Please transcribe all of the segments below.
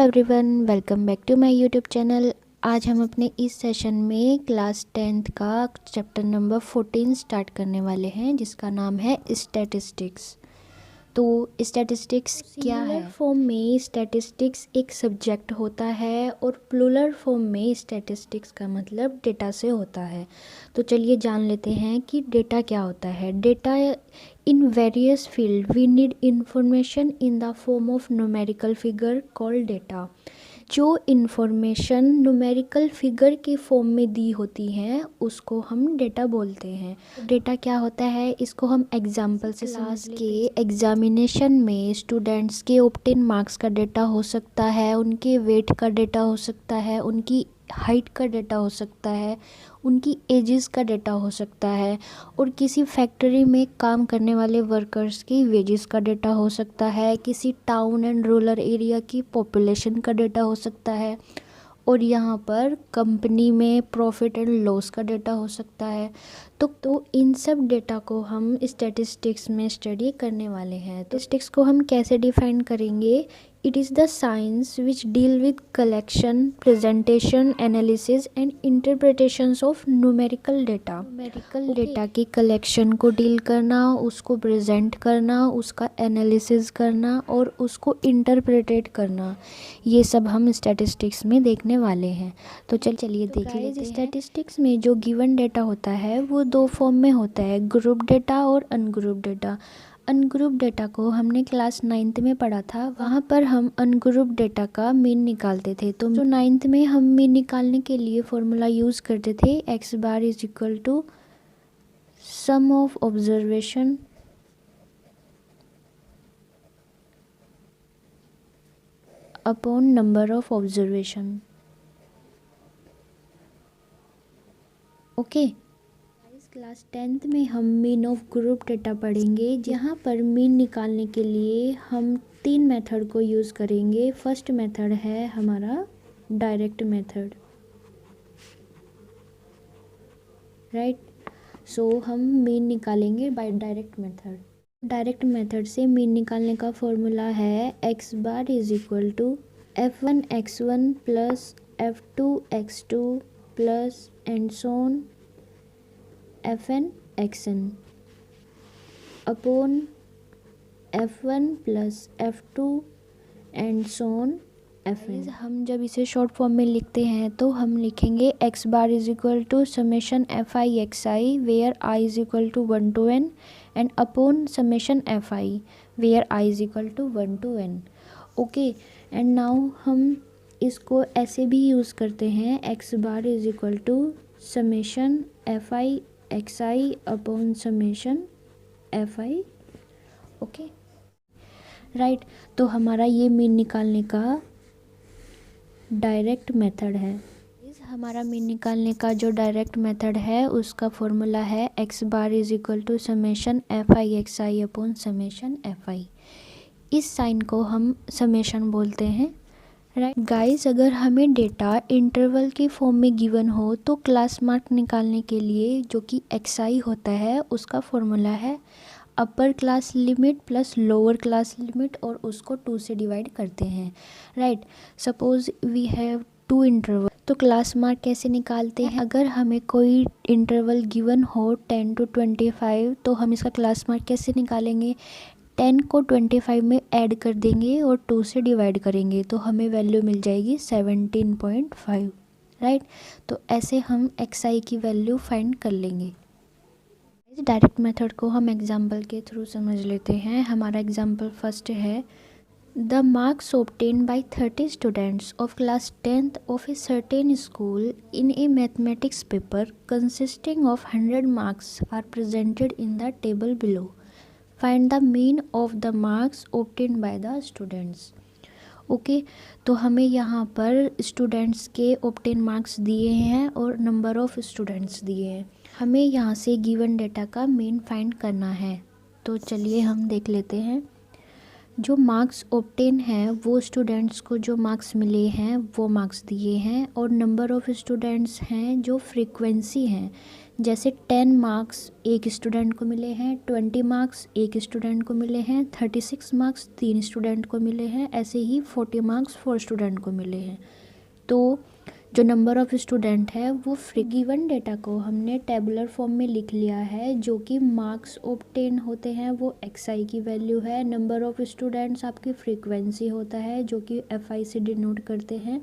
Everyone, welcome back to my YouTube channel. आज हम अपने इस सेशन में क्लास 10th का चैप्टर नंबर 14 स्टार्ट करने वाले हैं, जिसका नाम है स्टैटिस्टिक्स। तो स्टैटिस्टिक्स क्या है? सिंगुलर फॉर्म में स्टैटिस्टिक्स एक सब्जेक्ट होता है और प्लूरल फॉर्म में स्टैटिस्टिक्स का मतलब डेटा से होता है। तो चलिए जान लेते हैं कि डेटा क्या होता है। Data in various field we need information in the form of numerical figure called data. जो इन्फॉर्मेशन न्यूमेरिकल फिगर के फॉर्म में दी होती हैं उसको हम डेटा बोलते हैं। डेटा क्या होता है, इसको हम एग्जाम्पल से क्लास के एग्जामिनेशन में स्टूडेंट्स के ऑब्टेन मार्क्स का डेटा हो सकता है, उनके वेट का डेटा हो सकता है, उनकी हाइट का डेटा हो सकता है, उनकी एजेस का डेटा हो सकता है, और किसी फैक्ट्री में काम करने वाले वर्कर्स की वेजेस का डेटा हो सकता है, किसी टाउन एंड रूरल एरिया की पॉपुलेशन का डेटा हो सकता है, और यहाँ पर कंपनी में प्रॉफिट एंड लॉस का डेटा हो सकता है। तो इन सब डेटा को हम स्टैटिस्टिक्स में स्टडी करने वाले हैं। तो स्टैटिस्टिक्स को हम कैसे डिफाइन करेंगे? It is the science which deal with collection, presentation, analysis and interpretations of numerical data. Numerical data की कलेक्शन को डील करना, उसको प्रेजेंट करना, उसका एनालिसिस करना और उसको इंटरप्रेटेट करना, ये सब हम स्टैटिस्टिक्स में देखने वाले हैं। तो चलिए देख लेते हैं। स्टैटिस्टिक्स में जो गिवन डेटा होता है वो दो फॉर्म में होता है, ग्रुप डेटा और अनग्रुप डेटा। अनग्रुप डेटा को हमने क्लास 9th में पढ़ा था। वहाँ पर हम अनग्रुप डेटा का मीन निकालते थे। तो जो 9th में हम मीन निकालने के लिए फॉर्मूला यूज़ करते थे, x bar is equal to sum of observation upon number of observation. Okay, class 10th में हम मीन ऑफ ग्रुप डेटा पढ़ेंगे, जहाँ पर मीन निकालने के लिए हम 3 मेथड को यूज़ करेंगे। फर्स्ट मेथड है हमारा डायरेक्ट मेथड, राइट। सो हम मीन निकालेंगे by direct method. Direct method से मीन निकालने का फॉर्मूला है x bar is equal to f1x1 plus f2x2 plus and so on fn(xn) upon f1 plus f2 and so on fn। हम जब इसे शॉर्ट फॉर्म में लिखते हैं तो हम लिखेंगे x bar is equal to summation fi xi where i is equal to 1 to n and upon summation fi where i is equal to 1 to n। Okay, and now हम इसको ऐसे भी यूज़ करते हैं, x bar is equal to summation fi xi upon summation fi। Okay, right. तो हमारा ये mean निकालने का डायरेक्ट मेथड है। हमारा मीन निकालने का जो डायरेक्ट मेथड है उसका फॉर्मूला है x bar is equal to summation fi xi upon summation fi। इस साइन को हम समेशन बोलते हैं, राइट गाइस। अगर हमें डेटा इंटरवल की फॉर्म में गिवन हो तो क्लास मार्क निकालने के लिए जो कि xi होता है उसका फॉर्मूला है upper class limit plus lower class limit, और उसको 2 से डिवाइड करते हैं, right. Suppose we have 2 interval, तो क्लास मार्क कैसे निकालते हैं? अगर हमें कोई इंटरवल गिवन हो 10 to 25, तो हम इसका क्लास मार्क कैसे निकालेंगे? 10 को 25 में ऐड कर देंगे और 2 से डिवाइड करेंगे तो हमें वैल्यू मिल जाएगी 17.5, राइट। तो ऐसे हम xi की वैल्यू फाइंड कर लेंगे। डायरेक्ट मेथड को हम एग्जाम्पल के थ्रू समझ लेते हैं। हमारा एग्जाम्पल फर्स्ट है, the marks obtained by 30 students of class 10th of a certain school in a mathematics paper consisting of 100 marks are presented in the table below. Find the mean of the marks obtained by the students. Okay, तो हमें यहाँ पर students के obtain marks दिए हैं और number of students दिए हैं। हमें यहाँ से गिवन डेटा का मीन फाइंड करना है। तो चलिए हम देख लेते हैं। जो मार्क्स ऑब्टेन हैं वो स्टूडेंट्स को जो मार्क्स मिले हैं वो मार्क्स दिए हैं, और नंबर ऑफ़ स्टूडेंट्स हैं जो फ्रीक्वेंसी हैं जैसे 10 मार्क्स एक स्टूडेंट को मिले हैं, 20 मार्क्स एक स्टूडेंट को मिले हैं, 36 मार्क्स 3 स्टूडेंट को मिले हैं, ऐसे ही 40 मार्क्स 4 स्टूडेंट को मिले हैं। तो जो नंबर ऑफ़ स्टूडेंट है वो गिवन डेटा को हमने टेबुलर फॉर्म में लिख लिया है, जो कि मार्क्स ऑब्टेन होते हैं वो xi की वैल्यू है, नंबर ऑफ़ स्टूडेंट्स आपकी फ्रीक्वेंसी होता है जो कि fi से डिनोट करते हैं,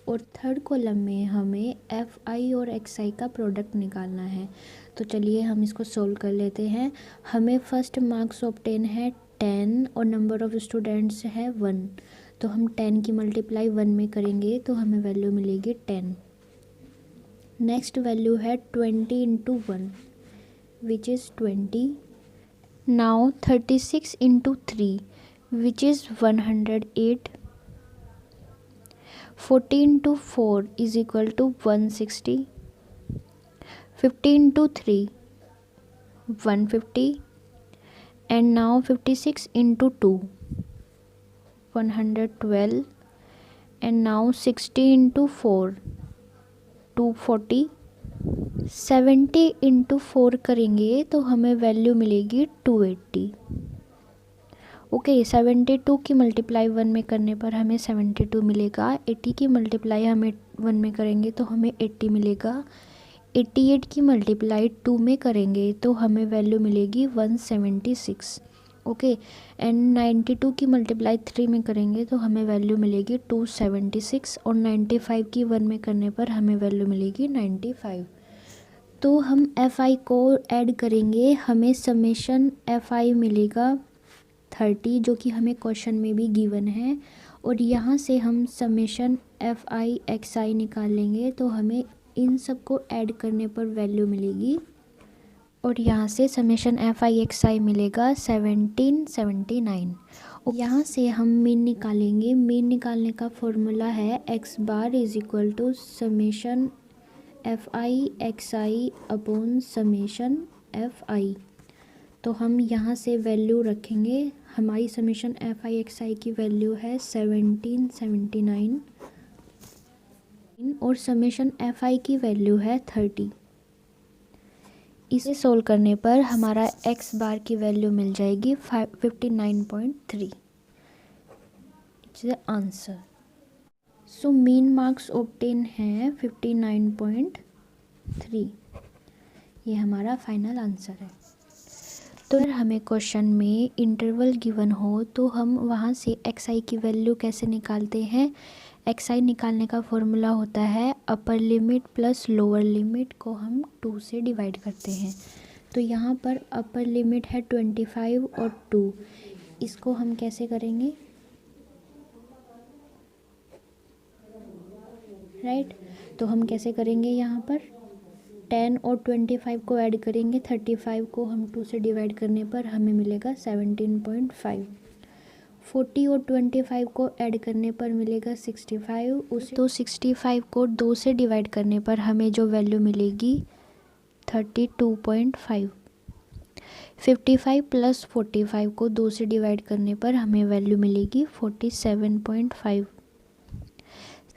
और थर्ड कॉलम में हमें fi और xi का प्रोडक्ट निकालना है। तो चलिए हम इसको सोल्व कर लेते हैं। हमें फर्स्ट मार्क्स ऑब्टेन है 10 और नंबर ऑफ़ स्टूडेंट्स है 1, तो हम 10 की मल्टीप्लाई 1 में करेंगे तो हमें वैल्यू मिलेगी 10। नेक्स्ट वैल्यू है 20 into 1 which is 20। Now 36 into 3 which is 108। 40 into 4 is equal to 160। 50 into 3 150। And now 56 into 2 112। And now 60 into 4 240। 70 into 4 करेंगे तो हमें वैल्यू मिलेगी 280। ओके, 72 की मल्टीप्लाई 1 में करने पर हमें 72 मिलेगा। 80 की मल्टीप्लाई हमें 1 में करेंगे तो हमें 80 मिलेगा। 88 की मल्टीप्लाई 2 में करेंगे तो हमें वैल्यू मिलेगी 176। ओके, एंड 92 की मल्टीप्लाई 3 में करेंगे तो हमें वैल्यू मिलेगी 276, और 95 की 1 में करने पर हमें वैल्यू मिलेगी 95। तो हम fi को ऐड करेंगे, हमें समेशन fi मिलेगा 30 जो कि हमें क्वेश्चन में भी गिवन है, और यहाँ से हम समेशन fi xi निकाल लेंगे तो हमें इन सब को ऐड करने पर वैल्यू मिलेगी, और यहाँ से समेशन fi xi मिलेगा 1779। और यहाँ से हम मीन निकालेंगे। मीन निकालने का फॉर्मूला है x bar is equal to summation fi xi upon summation fi। तो हम यहाँ से वैल्यू रखेंगे। हमारी समेशन fi xi की वैल्यू है 1779 और समेशन fi की वैल्यू है 30। इसे सोल्व करने पर हमारा x बार की वैल्यू मिल जाएगी 59.3। It's the answer. So mean marks obtain है 59.3। ये हमारा फाइनल आंसर है। तो अगर हमें क्वेश्चन में इंटरवल गिवन हो तो हम वहाँ से xi की वैल्यू कैसे निकालते हैं। xi निकालने का फॉर्मूला होता है upper limit plus lower limit को हम 2 से डिवाइड करते हैं। तो यहाँ पर अपर लिमिट है 25 और 2, इसको हम कैसे करेंगे, राइट। तो हम कैसे करेंगे, यहाँ पर 10 और 25 को ऐड करेंगे, 35 को हम 2 से डिवाइड करने पर हमें मिलेगा 17.5। 40 और 25 को ऐड करने पर मिलेगा 65। उसे तो 65 को 2 से डिवाइड करने पर हमें जो वैल्यू मिलेगी 32.5। 55 प्लस 45 को 2 से डिवाइड करने पर हमें वैल्यू मिलेगी 47.5।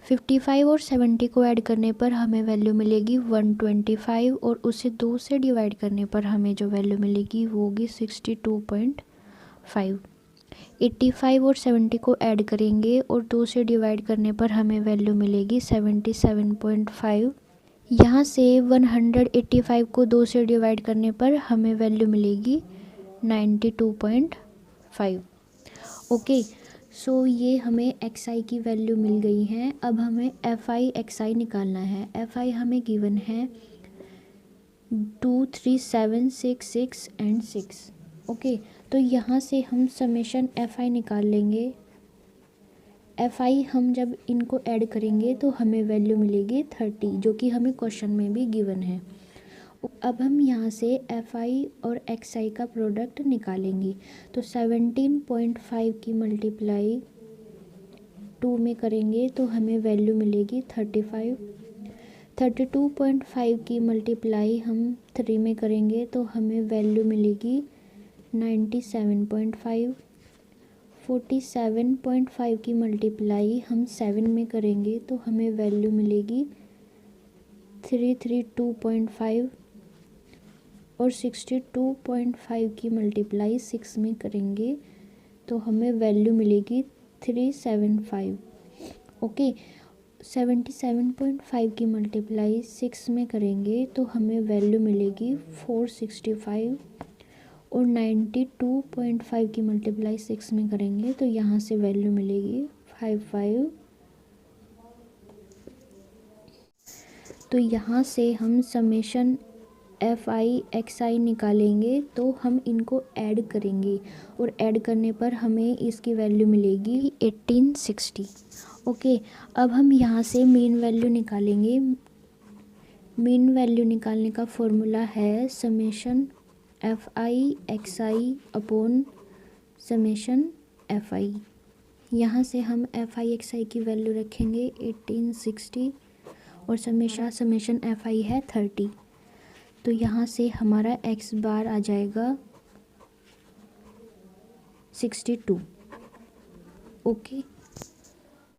55 और 70 को ऐड करने पर हमें वैल्यू मिलेगी 125, और उसे 2 से डिवाइड करने पर हमें जो वैल्यू मिलेगी वो होगी 62.5। 85 और 70 को ऐड करेंगे और 2 से डिवाइड करने पर हमें वैल्यू मिलेगी 77.5। यहाँ से 185 को 2 से डिवाइड करने पर हमें वैल्यू मिलेगी 92.5। ओके, सो ये हमें xi की वैल्यू मिल गई है। अब हमें fi xi निकालना है। fi हमें गिवन है 2 3 7 6 6 एंड 6। ओके, तो यहाँ से हम समेशन fi निकाल लेंगे। fi हम जब इनको ऐड करेंगे तो हमें वैल्यू मिलेगी 30 जो कि हमें क्वेश्चन में भी गिवन है। अब हम यहाँ से fi और xi का प्रोडक्ट निकालेंगे। तो 17.5 की मल्टीप्लाई 2 में करेंगे तो हमें वैल्यू मिलेगी 35। 32.5 की मल्टीप्लाई हम 3 में करेंगे तो हमें वैल्यू मिलेगी 97.5। 47.5 की मल्टीप्लाई हम 7 में करेंगे तो हमें वैल्यू मिलेगी 332.5। और 62.5 की मल्टीप्लाई 6 में करेंगे तो हमें वैल्यू मिलेगी 375। ओके, 77.5 की मल्टीप्लाई 6 में करेंगे तो हमें वैल्यू मिलेगी 465 और 92.5 की मल्टीप्लाई 6 में करेंगे तो यहाँ से वैल्यू मिलेगी 55। तो यहाँ से हम समेशन FI/XI निकालेंगे तो हम इनको ऐड करेंगे और ऐड करने पर हमें इसकी वैल्यू मिलेगी 1860। ओके, अब हम यहाँ से मीन वैल्यू निकालेंगे। मीन वैल्यू निकालने का फॉर्मूला है summation FI/XI upon summation FI। यहाँ से हम FI/XI की वैल्यू रखेंगे 1860 और समेशन FI है 30। तो यहाँ से हमारा x बार आ जाएगा 62। ओके।